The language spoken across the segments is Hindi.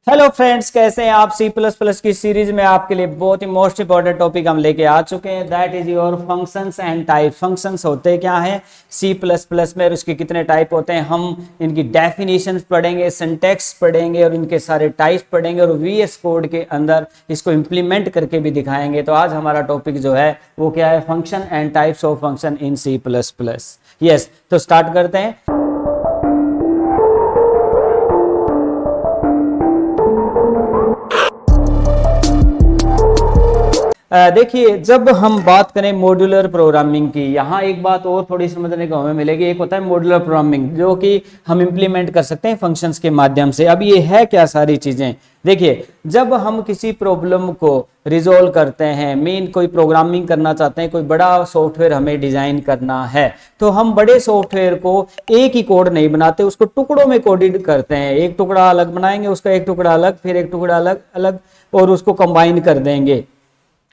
हेलो फ्रेंड्स, कैसे हैं आप। सी प्लस प्लस की सीरीज में आपके लिए बहुत ही मोस्ट इंपॉर्टेंट टॉपिक हम लेके आ चुके हैं। That is your functions and type. Functions होते क्या हैं सी प्लस प्लस में और उसके कितने टाइप होते हैं, हम इनकी डेफिनेशंस पढ़ेंगे, सिंटैक्स पढ़ेंगे और इनके सारे टाइप्स पढ़ेंगे और वीएस कोड के अंदर इसको इंप्लीमेंट करके भी दिखाएंगे। तो आज हमारा टॉपिक जो है वो क्या है, function and types of function in C plus plus. Yes, तो स्टार्ट करते हैं। देखिए, जब हम बात करें मॉड्यूलर प्रोग्रामिंग की, यहाँ एक बात और थोड़ी समझने को हमें मिलेगी। एक होता है मॉड्यूलर प्रोग्रामिंग जो कि हम इंप्लीमेंट कर सकते हैं फंक्शंस के माध्यम से। अब ये है क्या सारी चीजें, देखिए, जब हम किसी प्रॉब्लम को रिजोल्व करते हैं, मेन कोई प्रोग्रामिंग करना चाहते हैं, कोई बड़ा सॉफ्टवेयर हमें डिजाइन करना है, तो हम बड़े सॉफ्टवेयर को एक ही कोड नहीं बनाते, उसको टुकड़ों में कोडेड करते हैं। एक टुकड़ा अलग बनाएंगे, उसका एक टुकड़ा अलग, फिर एक टुकड़ा अलग अलग और उसको कंबाइन कर देंगे।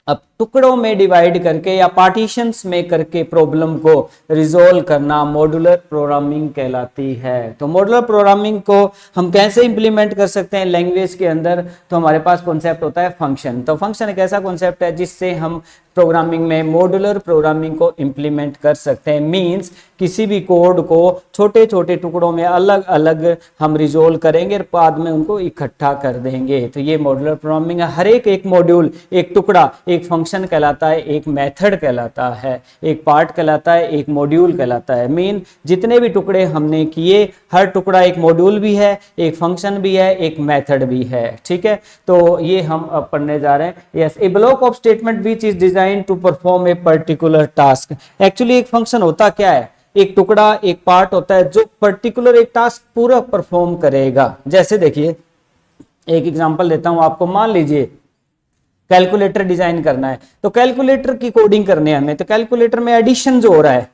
अब टुकड़ों में डिवाइड करके या पार्टीशंस में करके प्रॉब्लम को रिजोल्व करना मॉड्यूलर प्रोग्रामिंग कहलाती है। तो मॉड्यूलर प्रोग्रामिंग को हम कैसे इंप्लीमेंट कर सकते हैं लैंग्वेज के अंदर, तो हमारे पास कॉन्सेप्ट होता है फंक्शन। तो फंक्शन एक ऐसा कॉन्सेप्ट है जिससे हम प्रोग्रामिंग में मॉड्यूलर प्रोग्रामिंग को इंप्लीमेंट कर सकते हैं। मींस किसी भी कोड को छोटे छोटे टुकड़ों में अलग अलग हम रिजोल्व करेंगे और बाद में उनको इकट्ठा कर देंगे। तो ये मॉड्यूलर प्रोग्रामिंग है। हर एक मॉड्यूल, एक टुकड़ा एक फंक्शन कहलाता है, एक मेथड कहलाता है, एक पार्ट कहलाता है, एक मॉड्यूल कहलाता है। मीन जितने भी टुकड़े हमने किए, हर टुकड़ा एक मॉड्यूल भी है, एक फंक्शन भी है, एक मेथड भी है। ठीक है, तो ये हम अब पढ़ने जा रहे हैं। Yes, a block of statement which is design to perform a particular task. Actually एक फंक्शन होता क्या है, एक टुकड़ा एक पार्ट होता है जो पर्टिकुलर एक टास्क पूरा परफॉर्म करेगा। जैसे देखिए, एक एग्जांपल देता हूं आपको। मान लीजिए कैलकुलेटर डिजाइन करना है, तो कैलकुलेटर की कोडिंग करनी है हमें। तो कैलकुलेटर में एडिशन जो हो रहा है,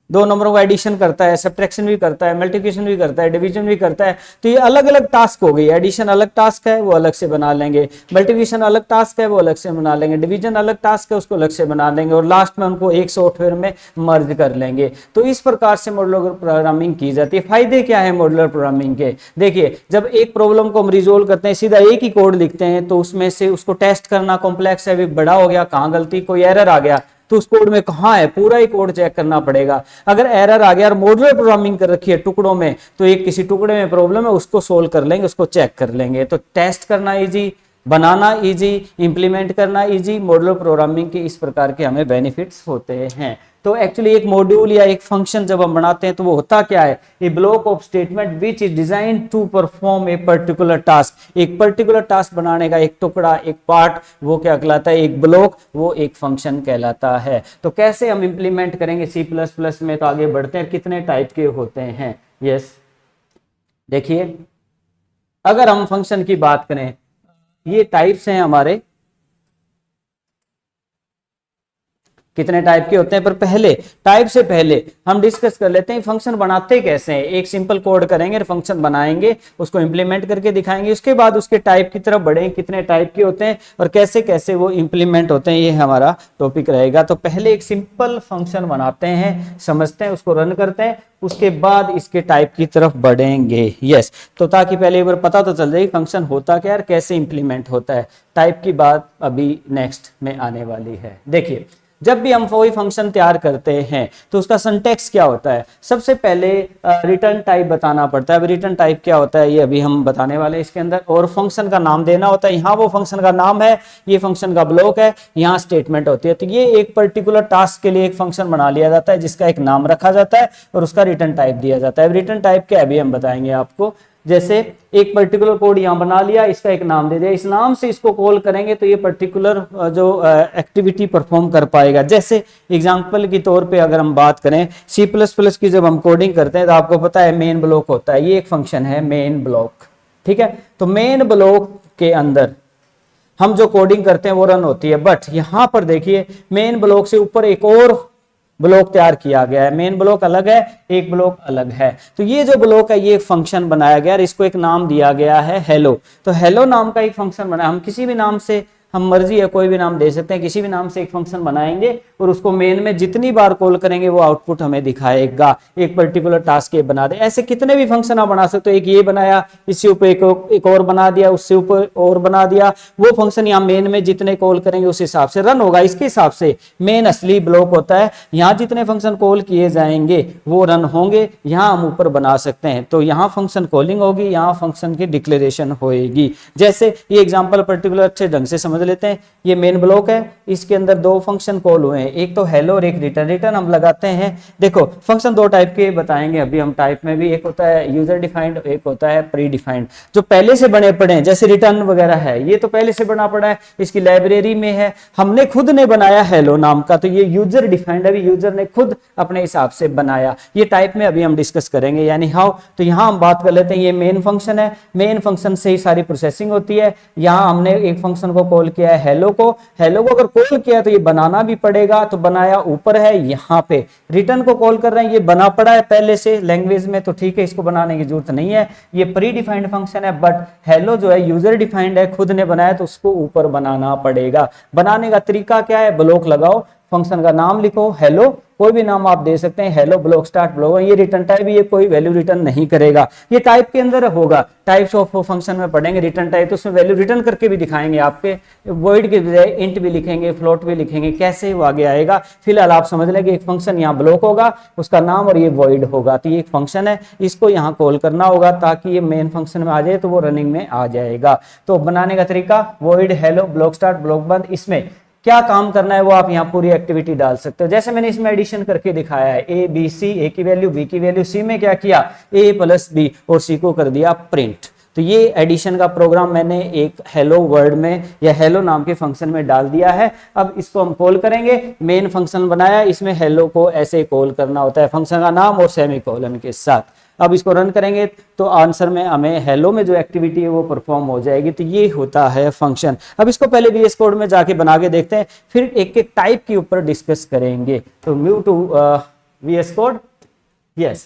दो नंबरों का एडिशन करता है, सब्ट्रैक्शन भी करता है, मल्टीप्लिकेशन भी करता है, डिवीजन भी करता है। तो ये अलग अलग टास्क हो गई। एडिशन अलग टास्क है, वो अलग से बना लेंगे। मल्टीप्लिकेशन अलग टास्क है, वो अलग से बना लेंगे। डिवीजन अलग टास्क है, उसको अलग से बना लेंगे और लास्ट में उनको एक सॉफ्टवेयर में मर्ज कर लेंगे। तो इस प्रकार से मॉड्यूलर प्रोग्रामिंग की जाती है। फायदे क्या है मॉड्यूलर प्रोग्रामिंग के, देखिए, जब एक प्रॉब्लम को हम रिजोल्व करते हैं, सीधा एक ही कोड लिखते हैं, तो उसमें से उसको टेस्ट करना कॉम्प्लेक्स है, बड़ा हो गया, कहाँ गलती, कोई एरर आ गया, तो उस कोड में कहाँ है, पूरा ही कोड चेक करना पड़ेगा। अगर एरर आ गया और मॉड्यूलर प्रोग्रामिंग कर रखी है टुकड़ों में, तो एक किसी टुकड़े में प्रॉब्लम है, उसको सोल्व कर लेंगे, उसको चेक कर लेंगे। तो टेस्ट करना इजी, बनाना इजी, इंप्लीमेंट करना इजी। मॉड्यूलर प्रोग्रामिंग के इस प्रकार के हमें बेनिफिट्स होते हैं। तो एक्चुअली एक मॉड्यूल या एक फंक्शन जब हम बनाते हैं तो वो होता क्या है, a block of statement which is design to perform a particular task. एक पर्टिकुलर टास्क बनाने का एक टुकड़ा, एक पार्ट, वो क्या कहलाता है, एक ब्लॉक, वो एक फंक्शन कहलाता है। तो कैसे हम इंप्लीमेंट करेंगे सी प्लस प्लस में, तो आगे बढ़ते हैं। कितने टाइप के होते हैं, यस, देखिए, अगर हम फंक्शन की बात करें, ये टाइप्स हैं हमारे, कितने टाइप के होते हैं। पर पहले टाइप से पहले हम डिस्कस कर लेते हैं फंक्शन बनाते कैसे हैं। एक सिंपल कोड करेंगे, फंक्शन बनाएंगे, उसको इंप्लीमेंट करके दिखाएंगे, उसके बाद उसके टाइप की तरफ बढ़ेंगे, कितने टाइप के होते हैं और कैसे कैसे वो इंप्लीमेंट होते हैं, ये हमारा टॉपिक रहेगा। तो पहले एक सिंपल फंक्शन बनाते हैं, समझते हैं, उसको रन करते हैं, उसके बाद इसके टाइप की तरफ बढ़ेंगे। यस, तो ताकि पहले एक बार पता तो चल जाए फंक्शन होता क्या है, कैसे इंप्लीमेंट होता है। टाइप की बात अभी नेक्स्ट में आने वाली है। देखिए, जब भी हम कोई फंक्शन तैयार करते हैं तो उसका सिंटैक्स क्या होता है, सबसे पहले रिटर्न टाइप बताना पड़ता है। अब रिटर्न टाइप क्या होता है ये अभी हम बताने वाले हैं इसके अंदर। और फंक्शन का नाम देना होता है, यहाँ वो फंक्शन का नाम है, ये फंक्शन का ब्लॉक है, यहाँ स्टेटमेंट होती है। तो ये एक पर्टिकुलर टास्क के लिए एक फंक्शन बना लिया जाता है जिसका एक नाम रखा जाता है और उसका रिटर्न टाइप दिया जाता है। रिटर्न टाइप क्या अभी हम बताएंगे आपको। जैसे एक पर्टिकुलर कोड यहां बना लिया, इसका एक नाम दे दिया, इस नाम से इसको कॉल करेंगे तो ये पर्टिकुलर जो एक्टिविटी परफॉर्म कर पाएगा। जैसे एग्जांपल के तौर पे अगर हम बात करें सी प्लस प्लस की, जब हम कोडिंग करते हैं तो आपको पता है मेन ब्लॉक होता है, ये एक फंक्शन है मेन ब्लॉक। ठीक है, तो मेन ब्लॉक के अंदर हम जो कोडिंग करते हैं वो रन होती है। बट यहां पर देखिए, मेन ब्लॉक से ऊपर एक और ब्लॉक तैयार किया गया है। मेन ब्लॉक अलग है, एक ब्लॉक अलग है। तो ये जो ब्लॉक है, ये एक फंक्शन बनाया गया और इसको एक नाम दिया गया है हेलो। तो हेलो नाम का एक फंक्शन बना, हम किसी भी नाम से हम मर्जी है कोई भी नाम दे सकते हैं, किसी भी नाम से एक फंक्शन बनाएंगे और उसको मेन में जितनी बार कॉल करेंगे वो आउटपुट हमें दिखाएगा, एक पर्टिकुलर टास्क ये बना दे। ऐसे कितने भी फंक्शन आप बना सकते हो, एक ये बनाया, इससे ऊपर एक और बना दिया, उससे ऊपर और बना दिया, वो फंक्शन यहाँ मेन में जितने कॉल करेंगे उस हिसाब से रन होगा। इसके हिसाब से मेन असली ब्लॉक होता है, यहाँ जितने फंक्शन कॉल किए जाएंगे वो रन होंगे, यहाँ हम ऊपर बना सकते हैं। तो यहाँ फंक्शन कॉलिंग होगी, यहाँ फंक्शन की डिक्लेरेशन होएगी। जैसे ये एग्जांपल पर्टिकुलर अच्छे ढंग से समझ लेते हैं। ये मेन ब्लॉक है, इसके अंदर दो फंक्शन कॉल हुए हैं, एक तो हेलो और एक रिटर्न। रिटर्न हम लगाते हैं, देखो फंक्शन दो टाइप के बताएंगे अभी हम टाइप में भी, एक होता है यूजर डिफाइंड, एक होता है प्री डिफाइंड। जो पहले से बने पड़े हैं जैसे रिटर्न वगैरह है, ये तो पहले से बना पड़ा है, इसकी लाइब्रेरी में है, हमने खुद ने बनाया हेलो नाम का, तो ये यूजर डिफाइंड, अभी यूजर ने खुद अपने हिसाब से बनाया। ये टाइप में अभी हम डिस्कस करेंगे यानी हाउ। तो यहाँ हम बात कर लेते हैं, ये मेन फंक्शन है, मेन फंक्शन से ही सारी प्रोसेसिंग होती है। यहाँ हमने एक फंक्शन को कॉल किया है हेलो को, हेलो को अगर कॉल किया तो ये बनाना भी पड़ेगा, तो बनाया ऊपर है यहाँ पे। रिटर्न को कॉल कर रहे हैं, ये बना पड़ा है पहले से लैंग्वेज में, तो ठीक है, इसको बनाने की जरूरत नहीं है, ये प्री डिफाइंड फंक्शन है। बट हेलो जो है यूजर डिफाइंड है, खुद ने बनाया, तो उसको ऊपर बनाना पड़ेगा। बनाने का तरीका क्या है, ब्लॉक लगाओ, फंक्शन का नाम लिखो हेलो, कोई भी नाम आप दे सकते हैं, हेलो ब्लॉक स्टार्ट ब्लॉक। ये रिटर्न टाइप, ये कोई वैल्यू रिटर्न नहीं करेगा, ये टाइप के अंदर होगा। टाइप्स ऑफ फंक्शन में पढ़ेंगे रिटर्न टाइप, तो उसमें वैल्यू रिटर्न करके भी दिखाएंगे आपके, वॉइड के बजाय इंट भी लिखेंगे, फ्लोट भी लिखेंगे, कैसे वो आगे आएगा। फिलहाल आप समझ लें कि एक फंक्शन यहाँ ब्लॉक होगा, उसका नाम और ये वॉइड होगा, तो ये एक फंक्शन है, इसको यहाँ कॉल करना होगा ताकि ये मेन फंक्शन में आ जाए, तो वो रनिंग में आ जाएगा। तो बनाने का तरीका void hello block start block बंद, इसमें क्या काम करना है वो आप यहाँ पूरी एक्टिविटी डाल सकते हो। जैसे मैंने इसमें एडिशन करके दिखाया है, ए बी सी, ए की वैल्यू बी की वैल्यू, सी में क्या किया, ए प्लस बी, और सी को कर दिया प्रिंट। तो ये एडिशन का प्रोग्राम मैंने एक हेलो वर्ड में या हेलो नाम के फंक्शन में डाल दिया है। अब इसको हम कॉल करेंगे, मेन फंक्शन बनाया, इसमें हेलो को ऐसे कॉल करना होता है, फंक्शन का नाम और सेमीकोलन के साथ। अब इसको रन करेंगे तो आंसर में हमें हेलो में जो एक्टिविटी है वो परफॉर्म हो जाएगी। तो ये होता है फंक्शन। अब इसको पहले VS कोड में जाके बना के देखते हैं, फिर एक एक टाइप के ऊपर डिस्कस करेंगे। तो move to VS code, yes.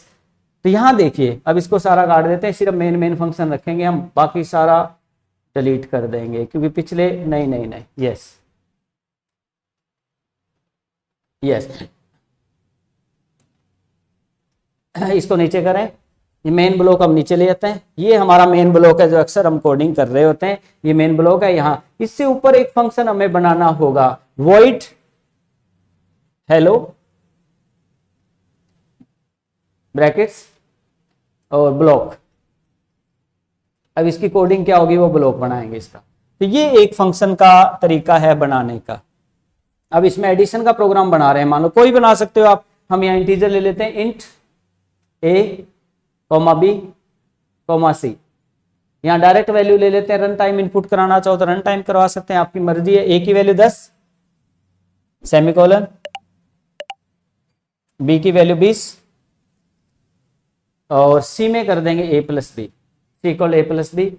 तो यहाँ देखिए, अब इसको सारा काट देते हैं, सिर्फ मेन फंक्शन रखेंगे हम, बाकी सारा डिलीट कर देंगे क्योंकि पिछले नहीं, यस यस। इसको नीचे करें, ये मेन ब्लॉक हम नीचे ले जाते हैं, ये हमारा मेन ब्लॉक है जो अक्सर हम कोडिंग कर रहे होते हैं, ये मेन ब्लॉक है। यहाँ इससे ऊपर एक फंक्शन हमें बनाना होगा, वॉइड हेलो ब्रैकेट्स और ब्लॉक। अब इसकी कोडिंग क्या होगी, वो ब्लॉक बनाएंगे इसका। तो ये एक फंक्शन का तरीका है बनाने का। अब इसमें एडिशन का प्रोग्राम बना रहे हैं, मान लो कोई बना सकते हो आप। हम यहाँ इंटीजर ले लेते हैं, int A comma B comma सी। यहाँ डायरेक्ट वैल्यू ले लेते हैं, रन टाइम इनपुट कराना चाहो तो रन टाइम करवा सकते हैं, आपकी मर्जी है। ए की वैल्यू 10 सेमीकोलन, बी की वैल्यू 20 और सी में कर देंगे ए प्लस बी, सी इक्वल ए प्लस बी।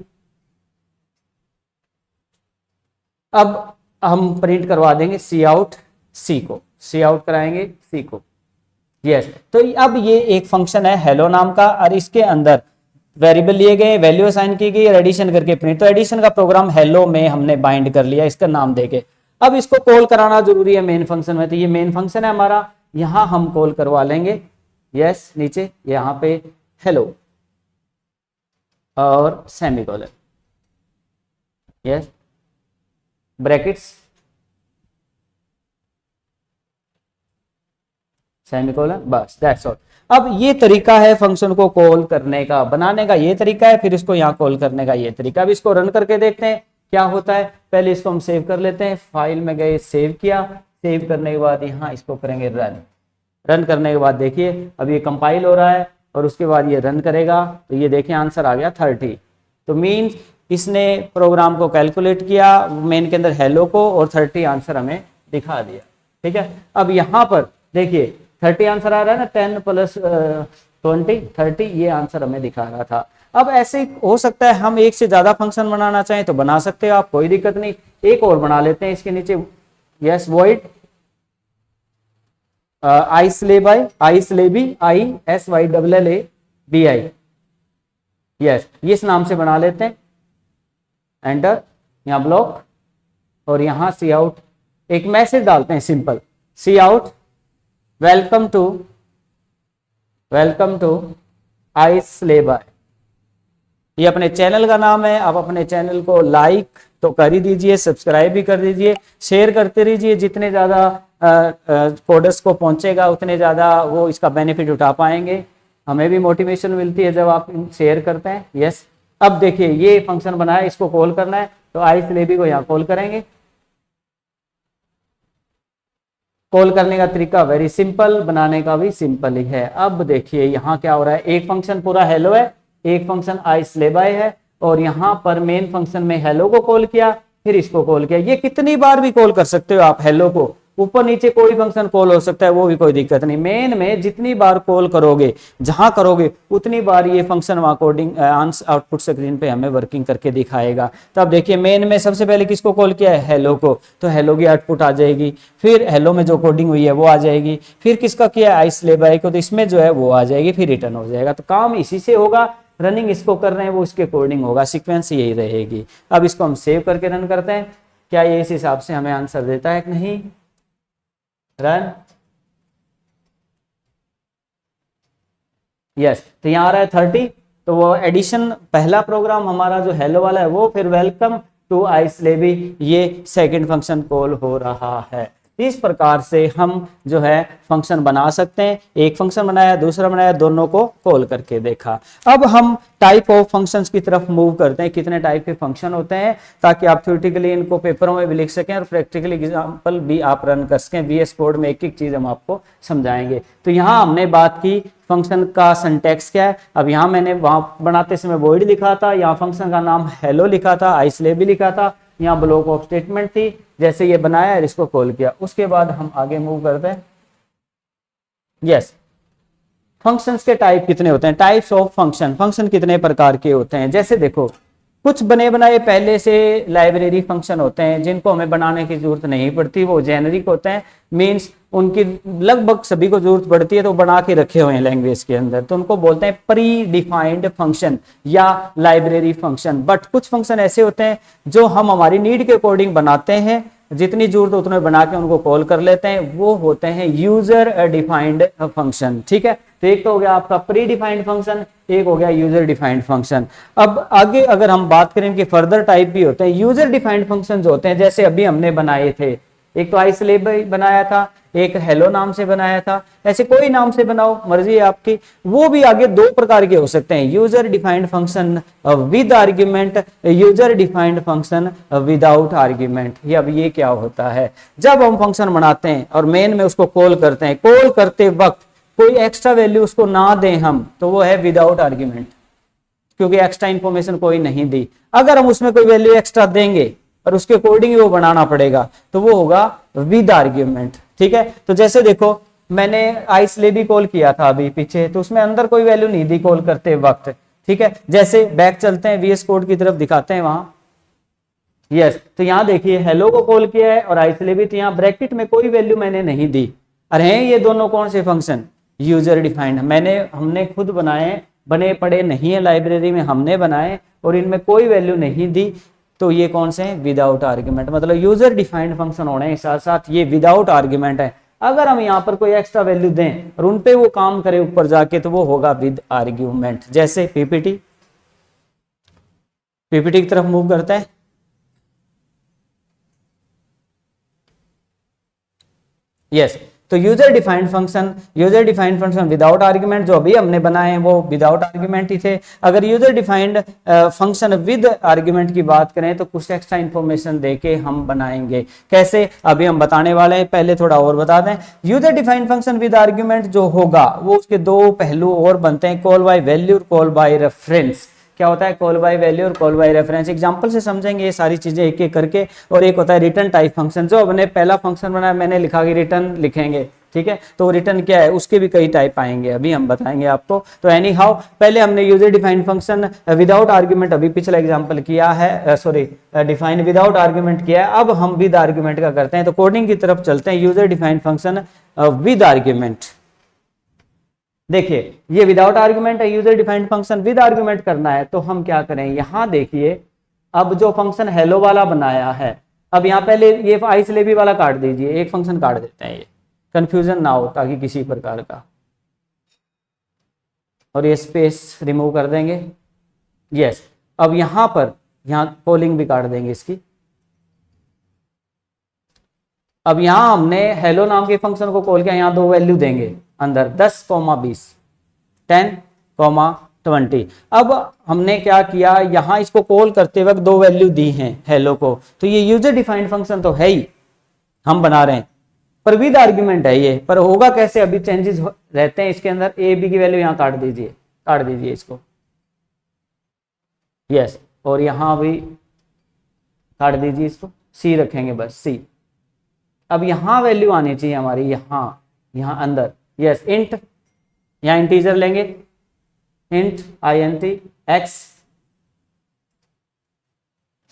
अब हम प्रिंट करवा देंगे सी आउट, सी को सी आउट कराएंगे सी को, यस। तो अब ये एक फंक्शन है हेलो नाम का, और इसके अंदर वेरिएबल लिए गए, वैल्यू असाइन की गई और एडिशन करके प्रिंट। तो एडिशन का प्रोग्राम हेलो में हमने बाइंड कर लिया, इसका नाम देके। अब इसको कॉल कराना जरूरी है मेन फंक्शन में, तो ये मेन फंक्शन है हमारा, यहां हम कॉल करवा लेंगे, यस। नीचे यहां पे हेलो और सेमीकोलन, यस, ब्रैकेट्स सेमीकोलन, बस दैट्स ऑल। अब ये तरीका है फंक्शन को कॉल करने का, बनाने का ये तरीका है, फिर इसको यहाँ कॉल करने का ये तरीका। अब इसको रन करके देखते हैं क्या होता है। पहले इसको हम सेव कर लेते हैं, फाइल में गए, सेव किया, सेव करने के बाद यहाँ इसको करेंगे रन। रन करने के बाद देखिए अब ये कंपाइल हो रहा है और उसके बाद ये रन करेगा, तो ये देखिए आंसर आ गया 30। तो मीन्स इसने प्रोग्राम को कैलकुलेट किया मेन के अंदर हेलो को, और 30 आंसर हमें दिखा दिया, ठीक है। अब यहाँ पर देखिए 30 आंसर आ रहा है ना, 10 प्लस 20 30, ये आंसर हमें दिखा रहा था। अब ऐसे हो सकता है हम एक से ज्यादा फंक्शन बनाना चाहें तो बना सकते हो आप, कोई दिक्कत नहीं। एक और बना लेते हैं इसके नीचे, yes, void isLabI, isLabI, ISYLLABI, yes, इस नाम से बना लेते हैं। एंटर, यहाँ ब्लॉक और यहाँ सी आउट एक मैसेज डालते हैं simple, cout welcome to iSlayby। ये अपने चैनल का नाम है। आप अपने चैनल को लाइक तो कर ही दीजिए, सब्सक्राइब भी कर दीजिए, शेयर करते रहिए। जितने ज़्यादा कोडर्स को पहुंचेगा उतने ज़्यादा वो इसका बेनिफिट उठा पाएंगे। हमें भी मोटिवेशन मिलती है जब आप शेयर करते हैं। यस, अब देखिए ये फंक्शन बनाया, इसको कॉल करना है तो iSlayby को यहाँ कॉल करेंगे। कॉल करने का तरीका वेरी सिंपल, बनाने का भी सिंपल ही है। अब देखिए यहाँ क्या हो रहा है, एक फंक्शन पूरा हेलो है, एक फंक्शन iSlayby है, और यहाँ पर मेन फंक्शन में हेलो को कॉल किया, फिर इसको कॉल किया। ये कितनी बार भी कॉल कर सकते हो आप हेलो को, ऊपर नीचे कोई फंक्शन कॉल हो सकता है, वो भी कोई दिक्कत नहीं। मेन में जितनी बार कॉल करोगे, जहां करोगे उतनी बार ये फंक्शन वहां कोडिंग आउटपुट स्क्रीन पे हमें वर्किंग करके दिखाएगा। तो अब देखिए मेन में सबसे पहले किसको कॉल किया है, हेलो को, तो हेलो की आउटपुट आ जाएगी। फिर हेलो में जो कोडिंग हुई है वो आ जाएगी। फिर किसका किया है, iSlayby को, तो इसमें जो है वो आ जाएगी, फिर रिटर्न हो जाएगा। तो काम इसी से होगा, रनिंग इसको कर रहे हैं वो इसके कोडिंग होगा, सीक्वेंस यही रहेगी। अब इसको हम सेव करके रन करते हैं, क्या ये इस हिसाब से हमें आंसर देता है कि नहीं। रन, यस, तो यहाँ आ रहा है 30। तो वो एडिशन पहला प्रोग्राम हमारा जो हेलो वाला है वो, फिर वेलकम टू iSlayby ये सेकंड फंक्शन कॉल हो रहा है। इस प्रकार से हम जो है फंक्शन बना सकते हैं। एक फंक्शन बनाया, दूसरा बनाया, दोनों को कॉल करके देखा। अब हम टाइप ऑफ फंक्शंस की तरफ मूव करते हैं, कितने टाइप के फंक्शन होते हैं, ताकि आप थ्योरेटिकली इनको पेपरों में भी लिख सकें और प्रैक्टिकली एग्जाम्पल भी आप रन कर सकें। VS कोड में एक एक चीज हम आपको समझाएंगे। तो यहाँ हमने बात की फंक्शन का सिंटैक्स क्या है। अब यहाँ मैंने वहां बनाते समय वॉइड लिखा था, यहाँ फंक्शन का नाम हेलो लिखा था, iSlayby लिखा था, यहाँ ब्लॉक ऑफ स्टेटमेंट थी। जैसे ये बनाया और इसको कॉल किया, उसके बाद हम आगे मूव करते हैं। यस, फंक्शंस के टाइप कितने होते हैं, टाइप्स ऑफ फंक्शन, फंक्शन कितने प्रकार के होते हैं। जैसे देखो कुछ बने बनाए पहले से लाइब्रेरी फंक्शन होते हैं जिनको हमें बनाने की जरूरत नहीं पड़ती, वो जेनेरिक होते हैं, मींस उनकी लगभग सभी को जरूरत पड़ती है तो बना के रखे हुए हैं लैंग्वेज के अंदर, तो उनको बोलते हैं प्री डिफाइंड फंक्शन या लाइब्रेरी फंक्शन। बट कुछ फंक्शन ऐसे होते हैं जो हम हमारी नीड के अकॉर्डिंग बनाते हैं, जितनी जरूरत उतने बना के उनको कॉल कर लेते हैं, वो होते हैं यूजर डिफाइंड फंक्शन। ठीक है, तो एक तो हो गया आपका प्री डिफाइंड फंक्शन, एक हो गया यूजर डिफाइंड फंक्शन। अब आगे अगर हम बात करें कि फर्दर टाइप भी होते हैं यूजर डिफाइंड फंक्शन जो होते हैं, जैसे अभी हमने बनाए थे, एक तो iSlayby बनाया था, एक हेलो नाम से बनाया था, ऐसे कोई नाम से बनाओ, मर्जी है आपकी। वो भी आगे दो प्रकार के हो सकते हैं, user defined function with argument, user defined function without argument. ये अब ये क्या होता है, जब हम फंक्शन बनाते हैं और मेन में उसको कॉल करते हैं, कॉल करते वक्त कोई एक्स्ट्रा वैल्यू उसको ना दें हम, तो वो है विदाउट आर्ग्यूमेंट, क्योंकि एक्स्ट्रा इंफॉर्मेशन कोई नहीं दी। अगर हम उसमें कोई वैल्यू एक्स्ट्रा देंगे और उसके अकॉर्डिंग वो बनाना पड़ेगा, तो वो होगा विद आर्ग्यूमेंट। ठीक है, तो जैसे देखो मैंने iSlayby कॉल किया था अभी पीछे, तो उसमें अंदर कोई वैल्यू नहीं दी कॉल करते वक्त। ठीक है, जैसे बैक चलते हैं, VS कोड की तरफ दिखाते हैं वहां। यस, तो यहाँ देखिए हेलो को कॉल किया है और iSlayby, तो यहाँ ब्रैकेट में कोई वैल्यू मैंने नहीं दी। अरे ये दोनों कौन से फंक्शन, यूजर डिफाइंड, हमने खुद बनाए, बने पड़े नहीं है लाइब्रेरी में, हमने बनाए और इनमें कोई वैल्यू नहीं दी, तो ये कौन से हैं, विदाउट आर्ग्यूमेंट। मतलब यूजर डिफाइंड फंक्शन होने के साथ साथ ये विदाउट आर्ग्यूमेंट है। अगर हम यहाँ पर कोई एक्स्ट्रा वैल्यू दें और उनपे वो काम करे ऊपर जाके, तो वो होगा विद आर्ग्यूमेंट। जैसे पीपीटी की तरफ मूव करता है। यस, तो user defined function without argument जो अभी हमने बनाए हैं वो विदाउट आर्ग्यूमेंट ही थे। अगर user defined function with argument की बात करें तो कुछ एक्स्ट्रा इंफॉर्मेशन देके हम बनाएंगे। कैसे, अभी हम बताने वाले हैं, पहले थोड़ा और बता दें। User defined function with argument जो होगा वो उसके दो पहलू और बनते हैं, कॉल बाय वैल्यू और कॉल बाय रेफरेंस। क्या होता है कॉल बाय वैल्यू और कॉल बाय रेफरेंस, एग्जांपल से समझेंगे ये सारी चीजें एक एक करके। और एक होता है रिटर्न टाइप फंक्शन, जो हमने पहला फंक्शन बनाया, मैंने लिखा कि रिटर्न लिखेंगे। ठीक है, तो रिटर्न क्या है, उसके भी कई टाइप आएंगे, अभी हम बताएंगे आपको। तो एनी हाउ पहले हमने user defined function without argument अभी पिछला एग्जांपल किया है, डिफाइन विदाउट आर्ग्यूमेंट किया है। अब हम विद आर्ग्यूमेंट का करते हैं, तो कोडिंग की तरफ चलते हैं। User defined function with argument, देखिए ये विदाउट आर्ग्यूमेंट है, user defined function with argument करना है। तो हम क्या करें, यहां देखिए अब जो फंक्शन हेलो वाला बनाया है, अब यहाँ पहले ये आई से भी वाला काट दीजिए, एक फंक्शन काट देते हैं, ये कंफ्यूजन ना हो ताकि किसी प्रकार का, और ये स्पेस रिमूव कर देंगे। यस, अब यहाँ पर यहाँ कॉलिंग भी काट देंगे इसकी। अब यहाँ हमने हेलो नाम के फंक्शन को कॉल किया, यहाँ दो वैल्यू देंगे अंदर 10, 20, 10, 20। अब हमने क्या किया, यहाँ इसको कॉल करते वक्त दो वैल्यू दी हैं हेलो को, तो ये यूजर डिफाइंड फंक्शन तो है ही, हम बना रहे हैं, पर विद आर्ग्यूमेंट है ये, पर होगा कैसे, अभी चेंजेस रहते हैं इसके अंदर। ए बी की वैल्यू यहाँ काट दीजिए इसको। यस, और यहाँ भी काट दीजिए इसको, सी रखेंगे बस, सी। अब यहाँ वैल्यू आनी चाहिए हमारी, यहाँ अंदर। यस, इंट, यहाँ इंटीजर लेंगे, इंट INT x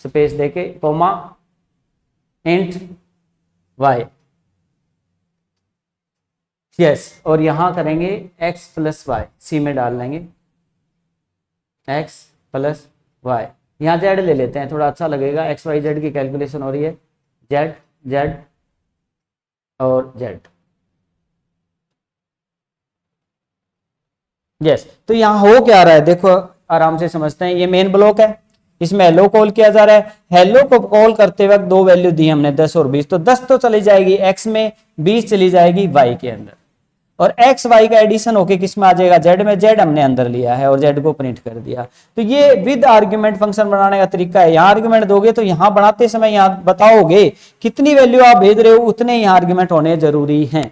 स्पेस देके कोमा इंट y। यस, और यहां करेंगे x प्लस वाई, सी में डाल लेंगे x प्लस वाई। यहाँ z ले लेते हैं, थोड़ा अच्छा लगेगा, x y z की कैलकुलेशन हो रही है, z z और z। यस, तो यहाँ हो क्या रहा है, देखो आराम से समझते हैं। ये मेन ब्लॉक है, इसमें हेलो कॉल किया जा रहा है। हेलो को कॉल करते वक्त दो वैल्यू दी हमने 10 और 20, तो 10 तो चली जाएगी x में, 20 चली जाएगी y के अंदर, और x y का एडिशन होके किस में आ जाएगा, z में। z हमने अंदर लिया है और z को प्रिंट कर दिया। तो ये विद आर्ग्यूमेंट फंक्शन बनाने का तरीका है। यहाँ आर्ग्यूमेंट दोगे तो यहाँ बनाते समय यहाँ बताओगे कितनी वैल्यू आप भेज रहे हो, उतने यहाँ आर्ग्यूमेंट होने जरूरी हैं,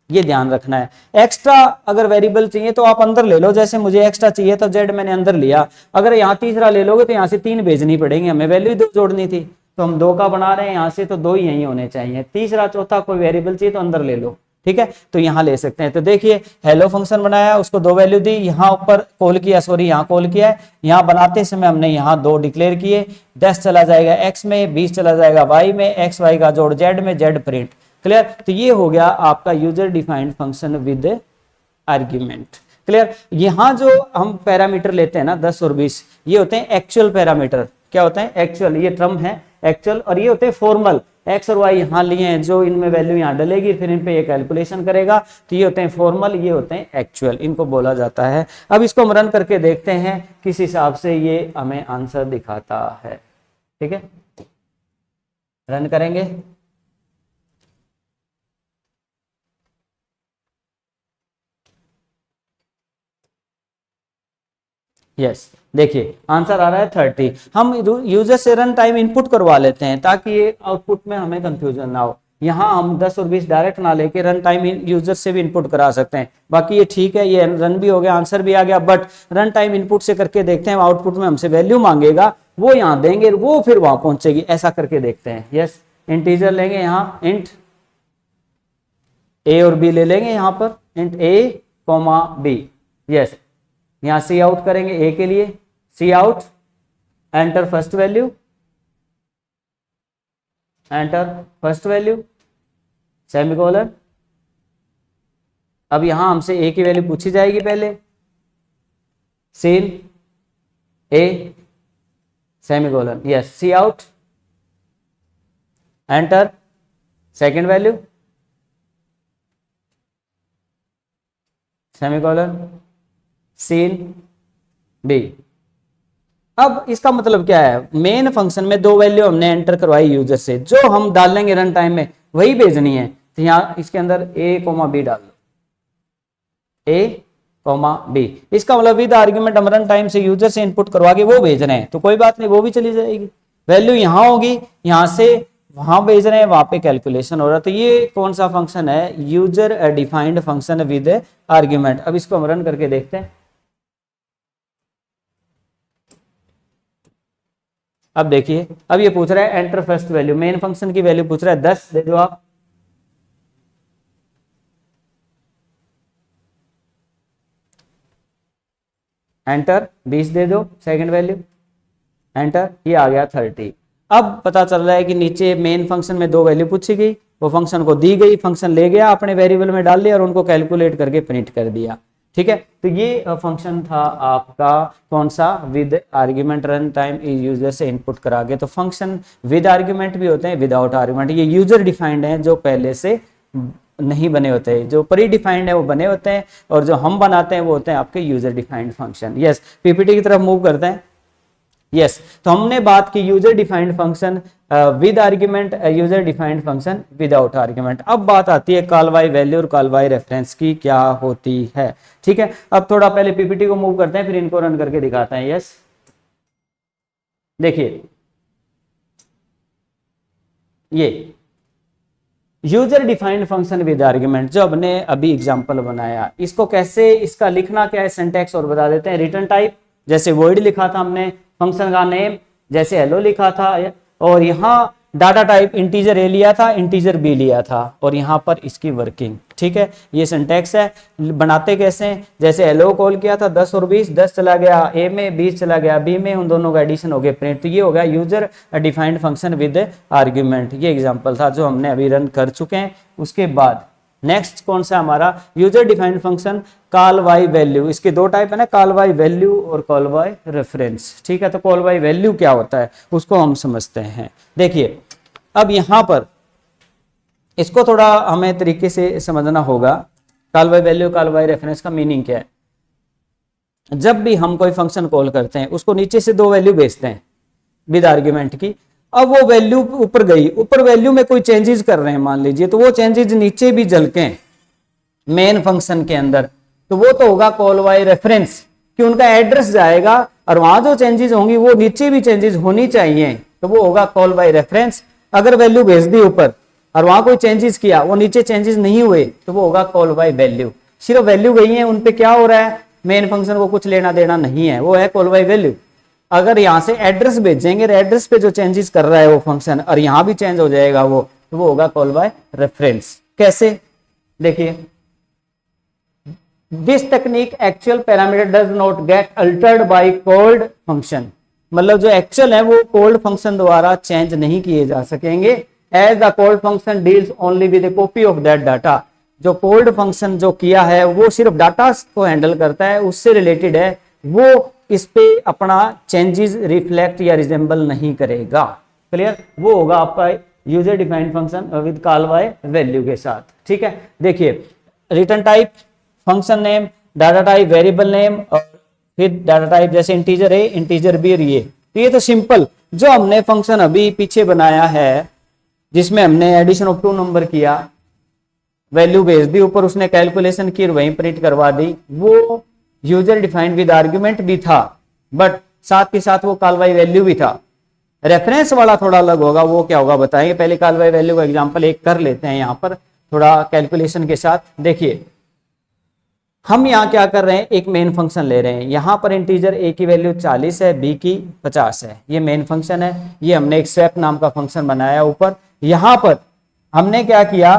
ये ध्यान रखना है। एक्स्ट्रा अगर वेरिएबल चाहिए तो आप अंदर ले लो, जैसे मुझे एक्स्ट्रा चाहिए तो z मैंने अंदर लिया। अगर यहाँ तीसरा ले लोगे तो यहाँ से 3 भेजनी पड़ेगी, हमें वैल्यू 2 जोड़नी थी, तो हम 2 का बना रहे हैं यहाँ से, तो 2 ही यही होने चाहिए। तीसरा चौथा कोई वेरिएबल चाहिए तो अंदर ले लो, ठीक है, तो यहाँ ले सकते हैं। तो देखिए हेलो फंक्शन बनाया, उसको 2 वैल्यू दी, यहाँ ऊपर कॉल किया, सॉरी यहाँ कॉल किया है, यहाँ बनाते समय हमने यहाँ 2 डिक्लेयर किए, 10 चला जाएगा x में, 20 चला जाएगा y में, x y का जोड़ z में, z प्रिंट। क्लियर, तो ये हो गया आपका user defined function with argument. Clear, यहाँ जो हम पैरामीटर लेते हैं ना 10 और 20, ये होते हैं एक्चुअल पैरामीटर। क्या होते हैं, एक्चुअल, ये टर्म है एक्चुअल, और ये होते हैं फॉर्मल। x और y यहाँ लिए हैं, जो इनमें वैल्यू यहाँ डलेगी, फिर इन पे ये कैलकुलेशन करेगा, तो ये होते हैं फॉर्मल, ये होते हैं एक्चुअल, इनको बोला जाता है। अब इसको हम रन करके देखते हैं किस हिसाब से ये हमें आंसर दिखाता है। ठीक है, रन करेंगे। यस, देखिए आंसर आ रहा है 30। हम यूजर से रन टाइम इनपुट करवा लेते हैं ताकि ये आउटपुट में हमें कंफ्यूजन ना हो। यहाँ हम 10 और 20 डायरेक्ट ना लेके रन टाइम यूजर से भी इनपुट करा सकते हैं। बाकी ये ठीक है, ये रन भी हो गया, आंसर भी आ गया, बट रन टाइम इनपुट से करके देखते हैं, आउटपुट में हमसे वैल्यू मांगेगा, वो यहाँ देंगे, वो फिर वहां पहुंचेगी, ऐसा करके देखते हैं। यस, इंटीजर लेंगे, यहाँ इंट ए और बी ले लेंगे, यहाँ पर int A comma B. Yes, यहां सी आउट करेंगे ए के लिए, सी out, enter first value, enter first value, semicolon. अब यहां हमसे ए की वैल्यू पूछी जाएगी पहले, cin A semicolon. Yes, C out, enter second value, semicolon, cin B. अब इसका मतलब क्या है, मेन फंक्शन में 2 वैल्यू हमने एंटर करवाई यूजर से, जो हम डाल लेंगे रन टाइम में वही भेजनी है। तो यहाँ इसके अंदर ए कोमा बी डाल दो, ए कोमा बी। इसका मतलब विद आर्ग्यूमेंट हम रन टाइम से यूजर से इनपुट करवा के वो भेज रहे हैं, तो कोई बात नहीं, वो भी चली जाएगी। वैल्यू यहाँ होगी, यहाँ से वहां भेज रहे हैं, वहां पे कैलकुलेशन हो रहा है। तो ये कौन सा फंक्शन है, user defined function with argument. अब इसको हम रन करके देखते हैं। अब देखिए, अब ये पूछ रहा है enter first value, main function की वैल्यू पूछ रहा है 10 दे दो आप, एंटर 20 दे दो सेकंड वैल्यू, एंटर, ये आ गया 30। अब पता चल रहा है कि नीचे मेन फंक्शन में 2 वैल्यू पूछी गई, वो फंक्शन को दी गई, फंक्शन ले गया अपने वेरिएबल में डाल लिया और उनको कैलकुलेट करके प्रिंट कर दिया। ठीक है, तो ये फंक्शन था आपका कौन सा, with argument run time user से इनपुट करा के। तो फंक्शन विद आर्ग्यूमेंट भी होते हैं, विदाउट आर्ग्यूमेंट। ये यूजर डिफाइंड हैं, जो पहले से नहीं बने होते हैं, जो प्री डिफाइंड है वो बने होते हैं, और जो हम बनाते हैं वो होते हैं आपके user defined function. Yes, PPT की तरफ मूव करते हैं। यस, तो हमने बात की user defined function with argument, user defined function without argument. अब बात आती है कॉल बाय वैल्यू और कॉल बाय रेफरेंस की क्या होती है। ठीक है, अब थोड़ा पहले पीपीटी को मूव करते हैं, फिर इनको रन करके दिखाते हैं। यस, देखिए ये user defined function with argument जो हमने अभी एग्जांपल बनाया, इसको कैसे, इसका लिखना क्या है, सिंटैक्स और बता देते हैं। रिटर्न टाइप जैसे वॉइड लिखा था हमने, फंक्शन का नेम जैसे हेलो लिखा था, और यहाँ डाटा टाइप इंटीजर ए लिया था, इंटीजर बी लिया था, और यहाँ पर इसकी वर्किंग। ठीक है, ये सिंटैक्स है। बनाते कैसे हैं, जैसे हेलो कॉल किया था 10 और 20, 10 चला गया ए में, 20 चला गया बी में, उन दोनों का एडिशन हो गया प्रिंट। तो ये हो गया user defined function with argument. ये एग्जांपल था जो हमने अभी रन कर चुके हैं। उसके बाद नेक्स्ट कौन सा हमारा user defined function call by value. इसके दो टाइप है ना, कॉल बाय वैल्यू और कॉल बाय रेफरेंस। ठीक है, तो कॉल बाय वैल्यू क्या होता है उसको हम समझते हैं। देखिए अब यहां पर इसको थोड़ा हमें तरीके से समझना होगा। Call by value, call by reference का मीनिंग क्या है। जब भी हम कोई फंक्शन कॉल करते हैं उसको नीचे से दो वैल्यू भेजते हैं विद आर्ग्यूमेंट की। अब वो वैल्यू ऊपर गई, ऊपर वैल्यू में कोई चेंजेस कर रहे हैं मान लीजिए, तो वो चेंजेस नीचे भी झलके मेन फंक्शन के अंदर, तो वो तो होगा कॉल बाय रेफरेंस, कि उनका एड्रेस जाएगा और वहां जो चेंजेस होंगी वो नीचे भी चेंजेस होनी चाहिए, तो वो होगा कॉल बाय रेफरेंस। अगर वैल्यू भेज दी ऊपर और वहां कोई चेंजेस किया, वो नीचे चेंजेस नहीं हुए, तो वो होगा कॉल बाय वैल्यू। सिर्फ वैल्यू गई है, उन पे क्या हो रहा है, मेन फंक्शन को कुछ लेना देना नहीं है, वो है कॉल बाय वैल्यू। अगर यहाँ से एड्रेस भेजेंगे, एड्रेस पे जो चेंजेस कर रहा है वो फंक्शन, और यहाँ भी चेंज हो जाएगा वो, तो वो होगा कॉल बाय रेफरेंस। कैसे, देखिए this technique actual parameter does not get altered by called function. मतलब जो एक्चुअल है वो कॉल्ड फंक्शन द्वारा चेंज नहीं किए जा सकेंगे, as the called function deals only with a copy of that data. जो कॉल्ड फंक्शन जो किया है वो सिर्फ डाटा को हैंडल करता है, उससे रिलेटेड है, वो इस पे अपना चेंजेस रिफ्लेक्ट या रिजेंबल नहीं करेगा। क्लियर, वो होगा आपका user defined function with call by value के साथ। ठीक है, देखिए return type, function name, data type variable name, और फिर डाटा टाइप जैसे इंटीजर ए, इंटीजर बी, ये तो सिंपल जो हमने फंक्शन अभी पीछे बनाया है, जिसमें हमने एडिशन ऑफ 2 नंबर किया, वैल्यू भेज दी ऊपर, उसने कैलकुलेशन की और वहीं प्रिंट करवा दी, वो यूजर डिफाइंड विद आर्ग्यूमेंट भी था, बट साथ के साथ वो कॉल बाय वैल्यू भी था। रेफरेंस वाला थोड़ा अलग होगा, वो क्या होगा बताएंगे। पहले कॉल बाय वैल्यू का एग्जांपल एक कर लेते हैं यहाँ पर थोड़ा कैलकुलेशन के साथ। देखिए हम यहाँ क्या कर रहे हैं, एक मेन फंक्शन ले रहे हैं, यहाँ पर इंटीजर ए की वैल्यू 40 है, बी की 50 है, ये मेन फंक्शन है। ये हमने एक स्वैप नाम का फंक्शन बनाया ऊपर। यहाँ पर हमने क्या किया,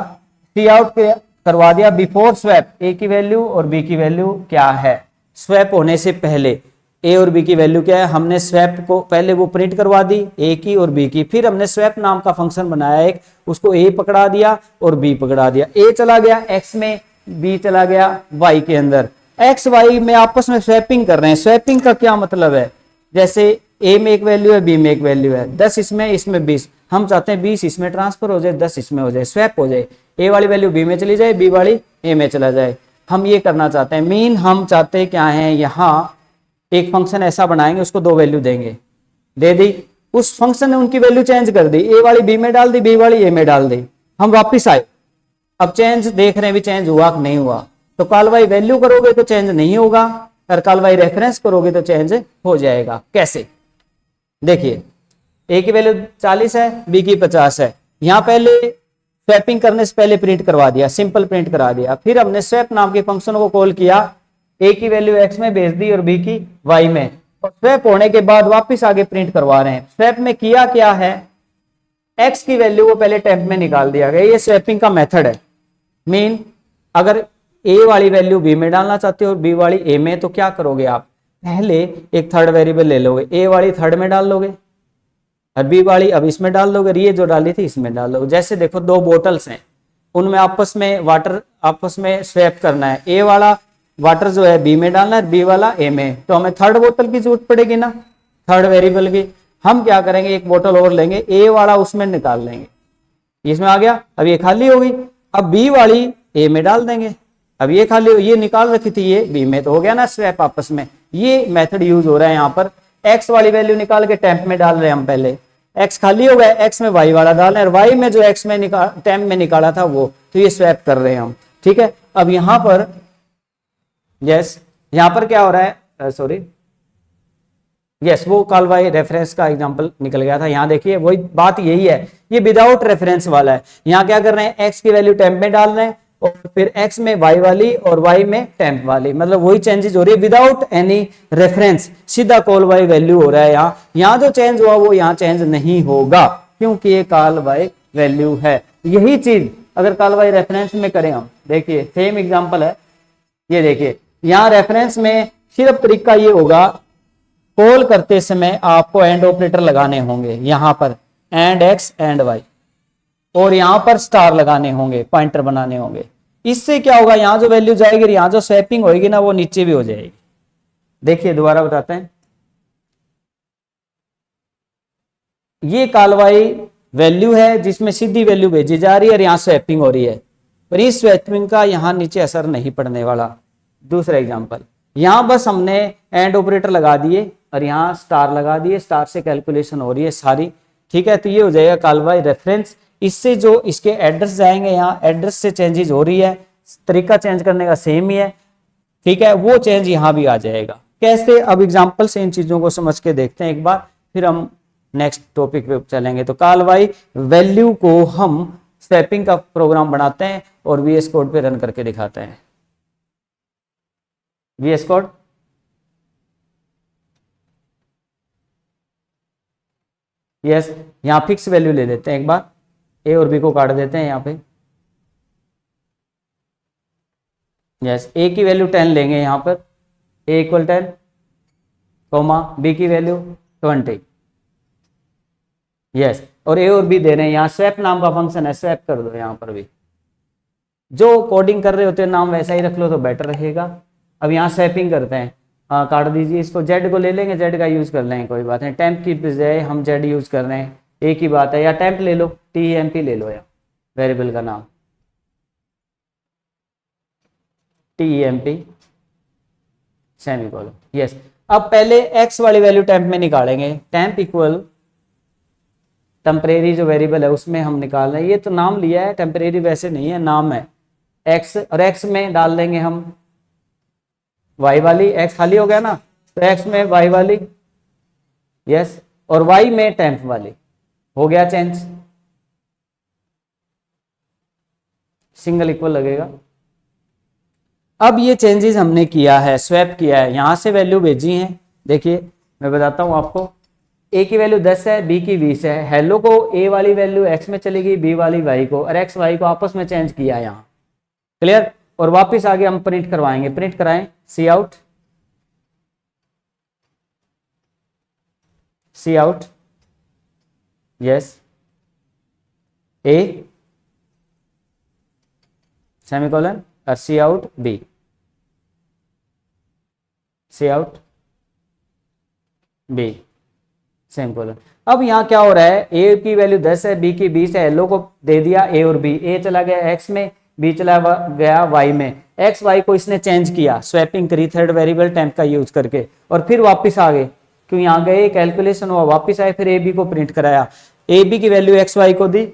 सी आउट करवा दिया बिफोर स्वैप, ए की वैल्यू और बी की वैल्यू क्या है, स्वैप होने से पहले ए और बी की वैल्यू क्या है, हमने स्वैप को पहले वो प्रिंट करवा दी ए की और बी की। फिर हमने स्वैप नाम का फंक्शन बनाया एक, उसको ए पकड़ा दिया और बी पकड़ा दिया, ए चला गया एक्स में, बी चला गया वाई के अंदर। एक्स वाई में आपस में स्वैपिंग कर रहे हैं। स्वैपिंग का क्या मतलब है, जैसे ए में एक वैल्यू है, बी में एक वैल्यू है, 10 इसमें, इसमें 20, हम चाहते हैं 20 इसमें ट्रांसफर हो जाए, 10 इसमें हो जाए, स्वैप हो जाए, ए वाली वैल्यू बी में चली जाए, बी वाली ए में चला जाए। हम ये करना चाहते हैं। मीन हम चाहते हैं क्या है, यहाँ एक फंक्शन ऐसा बनाएंगे, उसको 2 वैल्यू देंगे, दे दी, उस फंक्शन ने उनकी वैल्यू चेंज कर दी, ए वाली बी में डाल दी, बी वाली ए में डाल दी, हम वापिस आए, अब चेंज देख रहे हैं भी चेंज हुआ कि नहीं हुआ। तो कॉल बाय वैल्यू करोगे तो चेंज नहीं होगा, और कॉल बाय रेफरेंस करोगे तो चेंज हो जाएगा। कैसे, देखिए ए की वैल्यू 40 है, बी की 50 है, यहाँ पहले स्वैपिंग करने से पहले प्रिंट करवा दिया, सिंपल प्रिंट करा दिया। फिर हमने स्वैप नाम के फंक्शन को कॉल किया, ए की वैल्यू एक्स में भेज दी और बी की वाई में, और स्वैप होने के बाद वापस आगे प्रिंट करवा रहे हैं। स्वैप में किया क्या है, एक्स की वैल्यू को पहले टेम्प में निकाल दिया गया, ये स्वैपिंग का मेथड है। मीन अगर ए वाली वैल्यू बी में डालना चाहते हो और बी वाली ए में, तो क्या करोगे आप, पहले एक थर्ड वेरिएबल ले लोगे, ए वाली थर्ड में डाल लोगे और बी वाली अब इसमें डाल दोगे, ये जो डाली थी इसमें डाल दोगे। जैसे देखो 2 बोतल्स हैं, उनमें आपस में वाटर आपस में स्वैप करना है, ए वाला वाटर जो है बी में डालना है, बी वाला ए में, तो हमें थर्ड बोतल की जरूरत पड़ेगी ना, थर्ड वेरिएबल की। हम क्या करेंगे, एक बोतल और लेंगे, ए वाला उसमें निकाल लेंगे, इसमें आ गया, अब ये खाली हो गई, अब बी वाली ए में डाल देंगे, अब ये खाली, ये निकाल रखी थी ये बी में, तो हो गया ना स्वैप आपस में। ये मेथड यूज हो रहा है यहाँ पर। एक्स वाली वैल्यू निकाल के टेम्प में डाल रहे हैं हम, पहले एक्स खाली हो गया, एक्स में वाई वाला डाल रहे हैं, और वाई में जो एक्स में टेम्प में निकाला था वो, तो ये स्वैप कर रहे हैं हम, ठीक है। अब यहाँ पर यस, यहाँ पर क्या हो रहा है, सॉरी यस, वो कॉल बाय रेफरेंस का एग्जांपल निकल गया था। यहाँ देखिए वही बात यही है, ये विदाउट रेफरेंस वाला है। यहाँ क्या कर रहे हैं, एक्स की वैल्यू टेम्प में डाल रहे हैं और फिर एक्स में वाई वाली और वाई में टेम्प वाली, मतलब वही चेंजेस हो रही है विदाउट एनी रेफरेंस, सीधा कॉल बाय वैल्यू हो रहा है। यहाँ जो चेंज हुआ वो यहाँ चेंज नहीं होगा, क्योंकि ये कॉल बाय वैल्यू है। यही चीज अगर कॉल बाय रेफरेंस में करें हम, देखिए सेम एग्जाम्पल है, ये देखिए यहाँ रेफरेंस में सिर्फ तरीका ये होगा, कॉल करते समय आपको एंड ऑपरेटर लगाने होंगे, यहां पर एंड एक्स एंड वाई, और यहां पर स्टार लगाने होंगे, पॉइंटर बनाने होंगे। इससे क्या होगा, यहां जो वैल्यू जाएगी, यहां जो स्वैपिंग होगी ना, वो नीचे भी हो जाएगी। देखिए दोबारा बताते हैं, ये कालवाई वैल्यू है जिसमें सीधी वैल्यू भेजी जा रही है और यहां स्वैपिंग हो रही है, पर इस स्वैपिंग का यहां नीचे असर नहीं पड़ने वाला। दूसरा एग्जांपल, यहां बस हमने एंड ऑपरेटर लगा दिए और यहाँ स्टार लगा दिए, स्टार से कैलकुलेशन हो रही है सारी, ठीक है। तो ये हो जाएगा कॉल बाय रेफरेंस। इससे जो इसके एड्रेस जाएंगे, यहाँ एड्रेस से चेंजेस हो रही है, तरीका चेंज करने का सेम ही है, ठीक है, वो चेंज यहाँ भी आ जाएगा। कैसे, अब एग्जाम्पल से इन चीजों को समझ के देखते हैं एक बार, फिर हम नेक्स्ट टॉपिक पे चलेंगे। तो कॉल बाय वैल्यू को हम स्वैपिंग का प्रोग्राम बनाते हैं और VS कोड पे रन करके दिखाते हैं। VS कोड, यस, यहाँ फिक्स वैल्यू ले लेते हैं एक बार, ए और बी को काट देते हैं यहाँ पे, यस, ए की वैल्यू 10 लेंगे यहाँ पर, ए इक्वल 10 कॉमा बी की वैल्यू 20, यस, और ए और बी दे रहे हैं, यहाँ स्वैप नाम का फंक्शन है, स्वैप कर दो यहाँ पर भी, जो कोडिंग कर रहे होते हैं नाम वैसा ही रख लो तो बेटर रहेगा। अब यहाँ स्वैपिंग करते हैं, काट दीजिए इसको, जेड को ले लेंगे, जेड का यूज कर लेंगे, कोई बात नहीं, टेम्प की बजाय हम जेड यूज कर रहे हैं, एक ही बात है, या टेम्प ले लो, TEMP ले लो, या वेरिएबल का नाम TEMP सेमीकोलन, यस। अब पहले एक्स वाली वैल्यू टेम्प में निकालेंगे, टेम्प इक्वल टेम्परेरी जो वेरिएबल है उसमें हम निकाल रहे हैं, ये तो नाम लिया है, टेम्परेरी वैसे नहीं है, नाम है एक्स, और एक्स में डाल देंगे हम वाई वाली, एक्स खाली हो गया ना, तो एक्स में वाई वाली, यस, और वाई में टेम्प वाली, हो गया चेंज, सिंगल इक्वल लगेगा। अब ये चेंजेस हमने किया है, स्वैप किया है, यहां से वैल्यू भेजी है, देखिए मैं बताता हूं आपको, ए की वैल्यू 10 है, बी की 20 है, हेलो को ए वाली वैल्यू एक्स में चलेगी, बी वाली वाई को, और एक्स वाई को आपस में चेंज किया यहाँ, क्लियर। और वापस आगे हम प्रिंट करवाएंगे, प्रिंट कराएं, सी आउट, सी आउट, यस, ए सेमीकोलन, और सी आउट बी, सी आउट बी सेमीकोलन। अब यहाँ क्या हो रहा है, ए की वैल्यू 10 है, बी की 20 है, हेलो को दे दिया ए और बी, ए चला गया एक्स में, बी चला गया वाई में, एक्स वाई को इसने चेंज किया, स्वैपिंग करी थर्ड वेरिएबल टेम्प का यूज करके, और फिर वापस आ गए, क्यों यहाँ गए, कैलकुलेशन हुआ, वापस आए, फिर ए बी को प्रिंट कराया, ए बी की वैल्यू एक्स वाई को दी,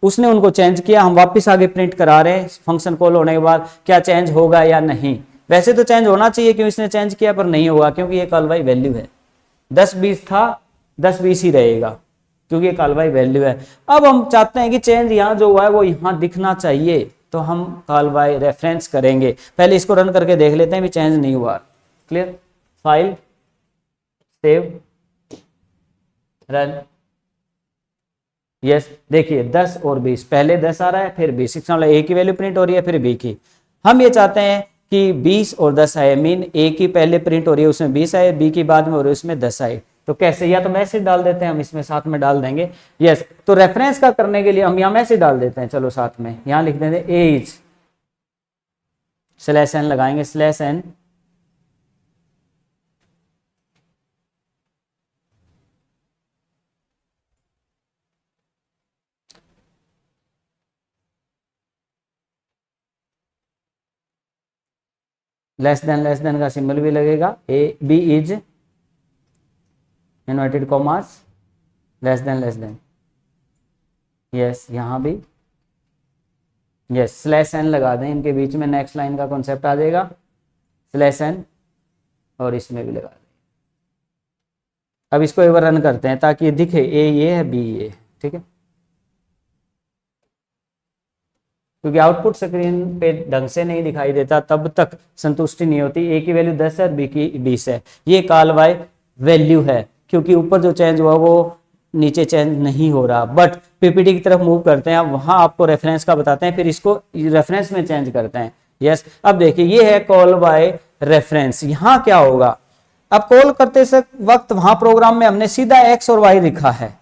उसने उनको चेंज किया, हम वापस आगे प्रिंट करा रहे हैं, फंक्शन कॉल होने के बाद क्या चेंज होगा या नहीं। वैसे तो चेंज होना चाहिए, क्यों इसने चेंज किया, पर नहीं होगा, क्योंकि ये कॉल बाय वैल्यू है, 10-20 था, 10-20 ही रहेगा, क्योंकि ये कॉल बाय वैल्यू है। अब हम चाहते हैं कि चेंज यहाँ जो हुआ है वो यहाँ दिखना चाहिए, तो हम कॉल बाय रेफरेंस करेंगे। पहले इसको रन करके देख लेते हैं भी चेंज नहीं हुआ, clear, file save run, yes, देखिए 10 और 20, पहले 10 आ रहा है, फिर 20, इसका मतलब ए की वैल्यू प्रिंट हो रही है, फिर बी की। हम ये चाहते हैं कि 20 और 10 आए, मीन ए की पहले प्रिंट हो रही है उसमें 20 आए, बी की बाद में हो रही है उसमें 10 आए, तो कैसे, या तो मैसेज डाल देते हैं हम, इसमें साथ में डाल देंगे, यस। तो रेफरेंस का करने के लिए हम यहाँ मैसेज डाल देते हैं, चलो साथ में यहाँ लिख देते हैं, ए इज स्लैश एन लगाएंगे, स्लैश एन लेस देन का सिंबल भी लगेगा, A B is inverted commas less than, yes यहाँ भी यस स्लैश एन लगा दें इनके बीच में, नेक्स्ट लाइन का कॉन्सेप्ट आ जाएगा स्लैश एन, और इसमें भी लगा दें। अब इसको एक बार रन करते हैं ताकि दिखे ए ये है बी ये, ठीक है, क्योंकि आउटपुट स्क्रीन पे ढंग से नहीं दिखाई देता तब तक संतुष्टि नहीं होती। ए की वैल्यू 10 है और बी की 20 है, ये कॉल बाय वैल्यू है, क्योंकि ऊपर जो चेंज हुआ वो नीचे चेंज नहीं हो रहा। बट पीपीटी की तरफ मूव करते हैं, अब वहां आपको रेफरेंस का बताते हैं, फिर इसको रेफरेंस में चेंज करते हैं। यस अब देखिए ये है कॉल बाय रेफरेंस। यहां क्या होगा, अब कॉल करते वक्त वहां प्रोग्राम में हमने सीधा एक्स और वाई लिखा है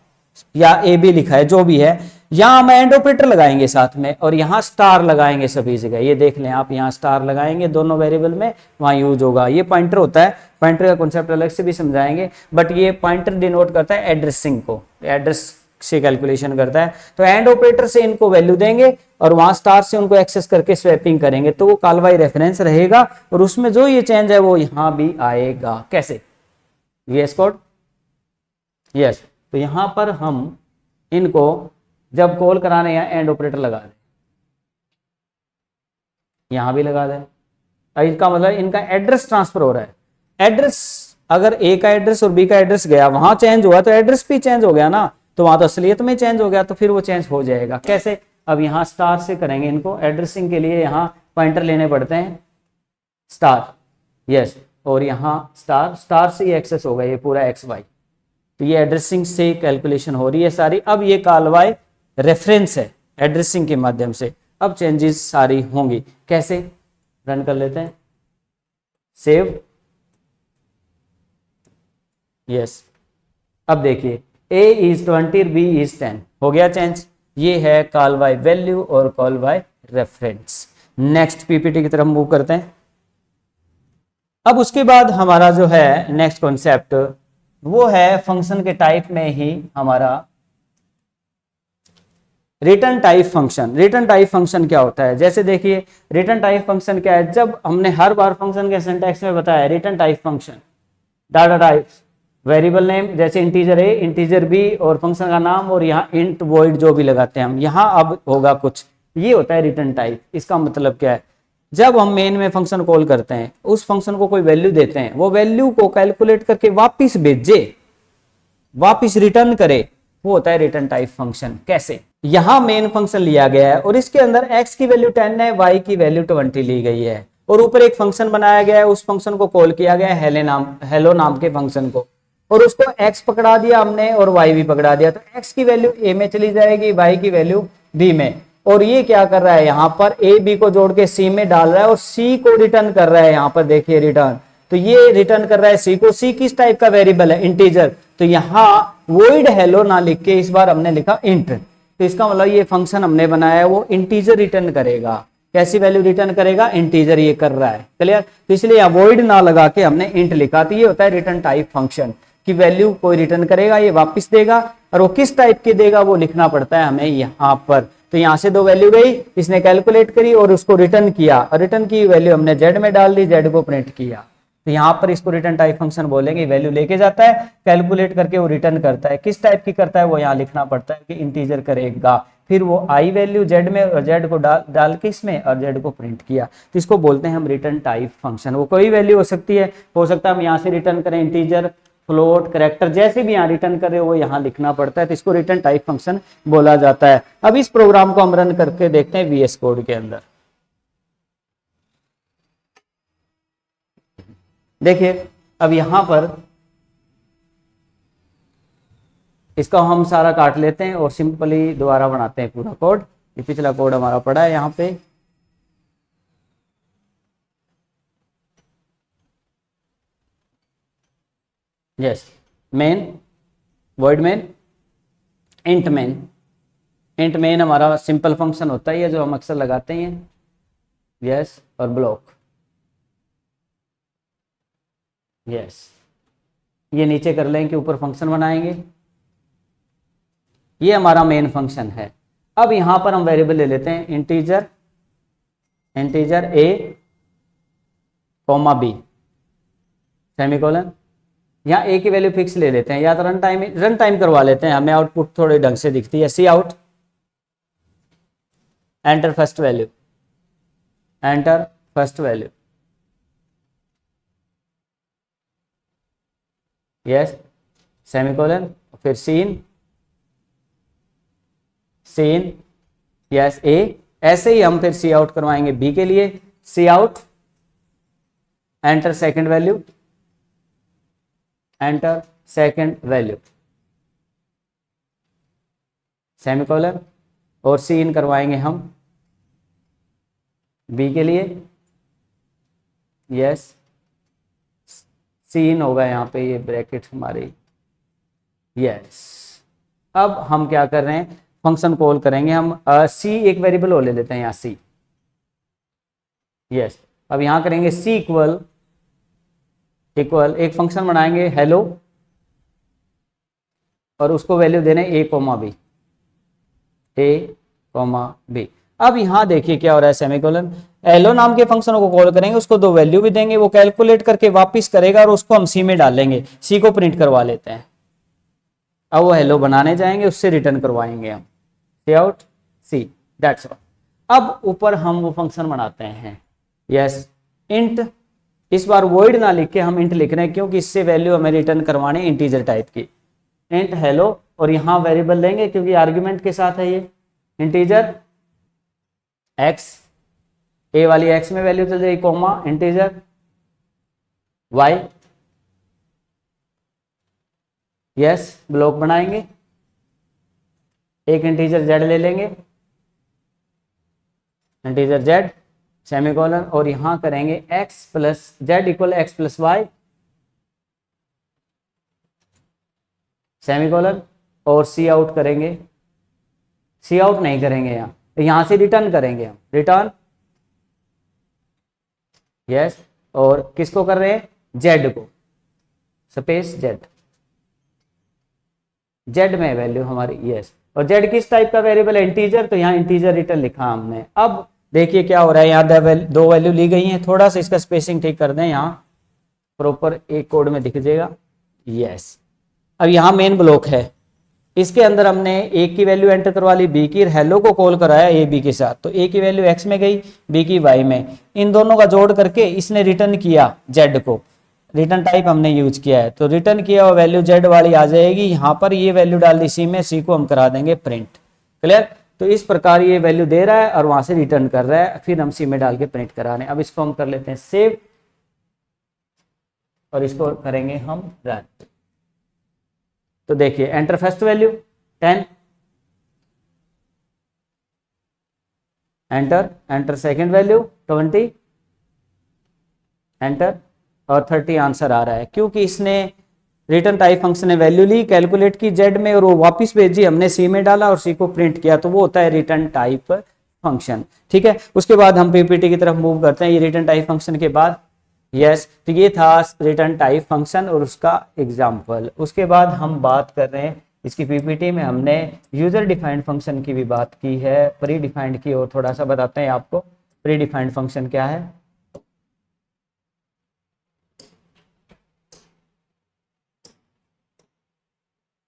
या ए बी लिखा है, जो भी है, यहां हम एंड ऑपरेटर लगाएंगे साथ में और यहां स्टार लगाएंगे सभी जगह। ये देख लें आप, यहां स्टार लगाएंगे दोनों वेरिएबल में, वहां यूज होगा। ये पॉइंटर होता है, पॉइंटर का कॉन्सेप्ट अलग से भी समझाएंगे, बट ये पॉइंटर डिनोट करता है एड्रेसिंग को, एड्रेस से कैलकुलेशन करता है। तो एंड ऑपरेटर से इनको वैल्यू देंगे और वहां स्टार से उनको एक्सेस करके स्वैपिंग करेंगे, तो वो कॉल बाय रेफरेंस रहेगा और उसमें जो ये चेंज है वो यहां भी आएगा। कैसे, वीएस कोड, यस। तो यहां पर हम इनको जब कॉल कराने या एंड ऑपरेटर लगा दें, यहां भी लगा दें, इसका मतलब इनका एड्रेस ट्रांसफर हो रहा है। एड्रेस अगर ए का एड्रेस और बी का एड्रेस गया, वहां चेंज हुआ तो एड्रेस भी चेंज हो गया ना, तो वहां तो असलियत में चेंज हो गया, तो फिर वो चेंज हो जाएगा। कैसे, अब यहां स्टार से करेंगे इनको एड्रेसिंग के लिए, यहां पॉइंटर लेने पड़ते हैं स्टार, यस, और यहां स्टार, स्टार से ही एक्सेस होगा ये पूरा एक्स वाई, तो ये एड्रेसिंग से कैलकुलेशन हो रही है सारी। अब ये कॉल बाय रेफरेंस है एड्रेसिंग के माध्यम से, अब चेंजेस सारी होंगी। कैसे, रन कर लेते हैं, सेव, यस। अब देखिए a इज 20 और b इज 10, हो गया चेंज। ये है कॉल बाय वैल्यू और call by reference. Next PPT की तरफ मूव करते हैं। अब उसके बाद हमारा जो है नेक्स्ट कॉन्सेप्ट वो है फंक्शन के टाइप में ही हमारा return type function. Return type function क्या होता है, जैसे देखिए रिटर्न टाइप फंक्शन क्या है, जब हमने हर बार फंक्शन के सिंटैक्स में बताया return type function, data types, variable name जैसे इंटीजर ए इंटीजर बी और फंक्शन का नाम, और यहाँ इंट वॉइड जो भी लगाते हैं हम, यहाँ अब होगा कुछ, ये होता है रिटर्न टाइप। इसका मतलब क्या है, जब हम मेन में फंक्शन कॉल करते हैं, उस फंक्शन को कोई वैल्यू देते हैं, वो वैल्यू को कैलकुलेट करके वापिस भेजे, वापिस रिटर्न करे, वो होता है रिटर्न टाइप फंक्शन। कैसे, यहां मेन फंक्शन लिया गया है और इसके अंदर x की वैल्यू 10 है, y की वैल्यू 20 ली गई है, और ऊपर एक फंक्शन बनाया गया है, उस फंक्शन को कॉल किया गया है हेलो नाम के फंक्शन को, और उसको x पकड़ा दिया हमने और y भी पकड़ा दिया, तो x की वैल्यू a में चली जाएगी, y की वैल्यू b में। और ये क्या कर रहा है, यहाँ पर a b को जोड़ के c में डाल रहा है और c को रिटर्न कर रहा है। यहाँ पर देखिए रिटर्न, तो ये रिटर्न कर रहा है c को। c किस टाइप का वेरिएबल है, इंटीजर, तो यहाँ वॉइड हेलो ना लिख के इस बार हमने लिखा इंट, तो इसका मतलब ये फंक्शन हमने बनाया है वो इंटीजर रिटर्न करेगा। कैसी वैल्यू रिटर्न करेगा, इंटीजर ये कर रहा है, क्लियर। तो इसलिए यहाँ वॉइड ना लगा के हमने इंट लिखा, तो ये होता है रिटर्न टाइप फंक्शन की वैल्यू कोई रिटर्न करेगा, ये वापस देगा, और वो किस टाइप की देगा वो लिखना पड़ता है हमें यहाँ पर। तो यहाँ से दो वैल्यू गई, इसने कैलकुलेट करी और उसको रिटर्न किया, और रिटर्न की वैल्यू हमने जेड में डाल दी, जेड को प्रिंट किया, तो यहाँ पर इसको रिटर्न टाइप फंक्शन बोलेंगे। वैल्यू लेके जाता है, कैलकुलेट करके वो रिटर्न करता है, किस टाइप की करता है वो यहाँ लिखना पड़ता है कि इंटीजर करेगा, फिर वो आई वैल्यू जेड में और जेड को डाल के इसमें और जेड को प्रिंट किया, तो इसको बोलते हैं हम रिटर्न टाइप फंक्शन। वो कोई वैल्यू हो सकती है, हो सकता है हम यहाँ से रिटर्न करें इंटीजर, फ्लोट, कैरेक्टर, जैसे भी यहाँ रिटर्न करे वो यहाँ लिखना पड़ता है, तो इसको रिटर्न टाइप फंक्शन बोला जाता है। अब इस प्रोग्राम को हम रन करके देखते हैं वीएस कोड के अंदर। देखिए अब यहां पर इसका हम सारा काट लेते हैं और सिंपली दोबारा बनाते हैं पूरा कोड। ये पिछला कोड हमारा पड़ा है यहाँ पे, yes, main, void main, int main. Int main हमारा सिंपल फंक्शन होता है, ये जो हम अक्सर लगाते हैं, यस, और ब्लॉक, यस। ये नीचे कर लें कि ऊपर फंक्शन बनाएंगे, ये हमारा मेन फंक्शन है। अब यहां पर हम वेरिएबल ले लेते हैं integer, integer a comma B semicolon. यहाँ ए की वैल्यू फिक्स ले लेते हैं, या तो रन टाइम करवा लेते हैं, हमें आउटपुट थोड़े ढंग से दिखती है। C out, enter first value, enter first value, yes semicolon, फिर सीन, सीन, यस ए। ऐसे ही हम फिर सी आउट करवाएंगे बी के लिए, सी out, enter second value, enter second value, semicolon, और सीन करवाएंगे हम बी के लिए, यस सीन होगा यहाँ पे, ये ब्रैकेट हमारी, यस। अब हम क्या कर रहे हैं, फंक्शन कॉल करेंगे हम, सी एक वेरिएबल और ले लेते हैं यहाँ सी, यस। अब यहाँ करेंगे सी इक्वल इक्वल, एक फंक्शन बनाएंगे हेलो, और उसको वैल्यू देने ए कोमा बी, ए कोमा बी। अब यहां देखिए क्या हो रहा है, सेमीकोलन, हेलो नाम के फंक्शन को कॉल करेंगे, उसको दो वैल्यू भी देंगे, वो कैलकुलेट करके वापस करेगा और उसको हम सी में डाल लेंगे, सी को प्रिंट करवा लेते हैं। अब वो हेलो बनाने जाएंगे, उससे रिटर्न करवाएंगे हम, सी आउट सी, दैट्स ऑल। अब ऊपर हम वो फंक्शन बनाते हैं, यस इंट, इस बार वॉइड ना लिख के हम इंट लिख रहे हैं, क्योंकि इससे वैल्यू हमें रिटर्न करवाने इंटीजर टाइप की, इंट हेलो, और यहां वेरिएबल लेंगे क्योंकि आर्गुमेंट के साथ है ये, इंटीजर एक्स, ए वाली एक्स में वैल्यू चल जाएगी, comma integer Y, yes block बनाएंगे, एक इंटीजर जेड ले लेंगे, इंटीजर जेड सेमीकोलन, और यहां करेंगे X plus Z equal X plus Y semicolon, और सी आउट करेंगे, सी आउट नहीं करेंगे यहां से रिटर्न करेंगे हम, रिटर्न, यस। और किसको कर रहे हैं, जेड को, स्पेस जेड, जेड में वैल्यू हमारी, यस। और जेड किस टाइप का वेरिएबल है, इंटीजर, तो यहाँ इंटीजर रिटर्न लिखा हमने। अब देखिए क्या हो रहा है, यहाँ दो वैल्यू ली गई हैं, थोड़ा सा इसका स्पेसिंग ठीक कर दें, यहाँ प्रॉपर एक कोड में दिख जाएगा, यस। अब यहाँ मेन ब्लॉक है, इसके अंदर हमने ए की वैल्यू एंटर करवा ली, बी की, हेलो को कॉल कराया ए बी के साथ, तो ए की वैल्यू एक्स में गई, बी की वाई में, इन दोनों का जोड़ करके इसने रिटर्न किया जेड को, रिटर्न टाइप हमने यूज किया है, तो रिटर्न किया हुआ वैल्यू जेड वाली आ जाएगी, यहाँ पर ये वैल्यू डाल दी सी में, सी को हम करा देंगे प्रिंट, क्लियर। तो इस प्रकार ये वैल्यू दे रहा है और वहां से रिटर्न कर रहा है, फिर हम सी में डाल के प्रिंट करा रहे हैं। अब इसको हम कर लेते हैं सेव, और इसको करेंगे हम रन। तो देखिए enter first value 10, enter second value 20, enter, और 30 आंसर आ रहा है, क्योंकि इसने रिटर्न टाइप फंक्शन ने वैल्यू ली, कैलकुलेट की जेड में, और वो वापस भेजी, हमने सी में डाला और सी को प्रिंट किया, तो वो होता है रिटर्न टाइप फंक्शन, ठीक है। उसके बाद हम पीपीटी की तरफ मूव करते हैं, ये रिटर्न टाइप फंक्शन के बाद, यस, तो ये था रिटर्न टाइप फंक्शन और उसका एग्जाम्पल। उसके बाद हम बात कर रहे हैं, इसकी पीपीटी में हमने यूजर डिफाइंड फंक्शन की भी बात की है, प्री डिफाइंड की, और थोड़ा सा बताते हैं आपको प्री डिफाइंड फंक्शन क्या है।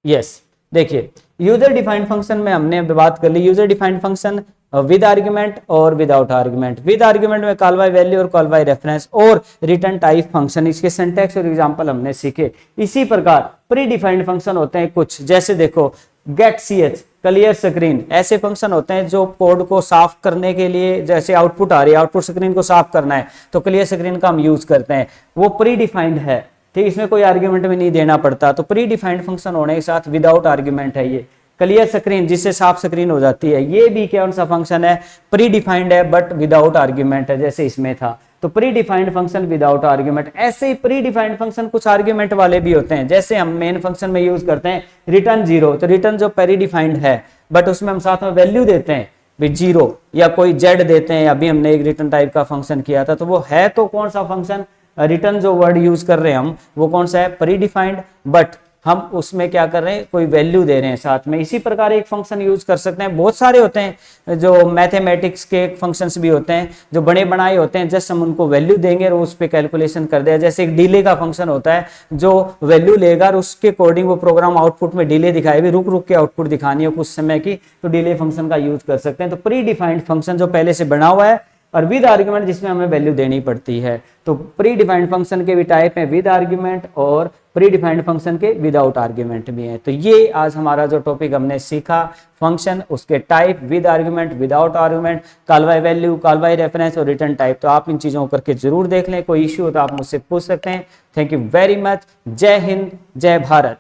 यस, देखिए यूजर डिफाइंड फंक्शन में हमने बात कर ली, user defined function with argument और विदाउट आर्गुमेंट। विद आर्गुमेंट में कॉल बाय वैल्यू और कॉल बाय रेफरेंस और रिटर्न टाइप फंक्शन, इसके सिंटैक्स और एग्जांपल हमने सीखे। इसी प्रकार प्री डिफाइंड फंक्शन होते हैं कुछ, जैसे देखो गेट ch, क्लियर स्क्रीन, ऐसे फंक्शन होते हैं जो कोड को साफ करने के लिए, जैसे आउटपुट आ रही है, आउटपुट स्क्रीन को साफ करना है तो क्लियर स्क्रीन का हम यूज करते हैं, वो प्री डिफाइंड है, ठीक, इसमें कोई आर्ग्यूमेंट भी नहीं देना पड़ता। तो प्री डिफाइंड फंक्शन होने के साथ विदाउट आर्ग्यूमेंट है ये क्लियर स्क्रीन, जिससे साफ स्क्रीन हो जाती है। ये भी कौन सा फंक्शन है, प्री डिफाइंड है बट विदाउट आर्ग्यूमेंट है, जैसे इसमें था। तो pre defined function without argument. ऐसे ही प्री डिफाइंड फंक्शन कुछ आर्ग्यूमेंट वाले भी होते हैं, जैसे हम मेन फंक्शन में यूज करते हैं रिटर्न 0, तो रिटर्न जो प्री डिफाइंड है बट उसमें हम साथ में वैल्यू देते हैं, भी 0 या कोई z देते हैं, अभी हमने एक रिटर्न टाइप का फंक्शन किया था, तो वो है तो कौन सा फंक्शन, रिटर्न जो वर्ड यूज कर रहे हैं हम वो कौन सा है, प्री डिफाइंड, बट हम उसमें क्या कर रहे हैं, कोई वैल्यू दे रहे हैं साथ में। इसी प्रकार एक फंक्शन यूज कर सकते हैं, बहुत सारे होते हैं जो मैथमेटिक्स के फंक्शंस भी होते हैं जो बड़े बनाए होते हैं, जस्ट हम उनको वैल्यू देंगे और उस पर कैलकुलेशन कर देगा। जैसे एक डिले का फंक्शन होता है जो वैल्यू लेगा और उसके अकॉर्डिंग वो प्रोग्राम आउटपुट में डिले दिखाएगी, रुक रुक के आउटपुट दिखानी हो कुछ समय की, तो डिले फंक्शन का यूज कर सकते हैं। तो प्री डिफाइंड फंक्शन जो पहले से बना हुआ है और विद आर्ग्यूमेंट जिसमें हमें वैल्यू देनी पड़ती है। तो प्री डिफाइंड फंक्शन के भी टाइप हैं विद आर्ग्यूमेंट और प्री डिफाइंड फंक्शन के विदाउट आर्ग्यूमेंट भी हैं। तो ये आज हमारा जो टॉपिक हमने सीखा, फंक्शन, उसके type, with argument, without argument, call by value, call by reference और रिटर्न टाइप। तो आप इन चीजों को करके जरूर देख लें, कोई इश्यू हो तो आप मुझसे पूछ सकते हैं। Thank you very much. जय हिंद, जय भारत।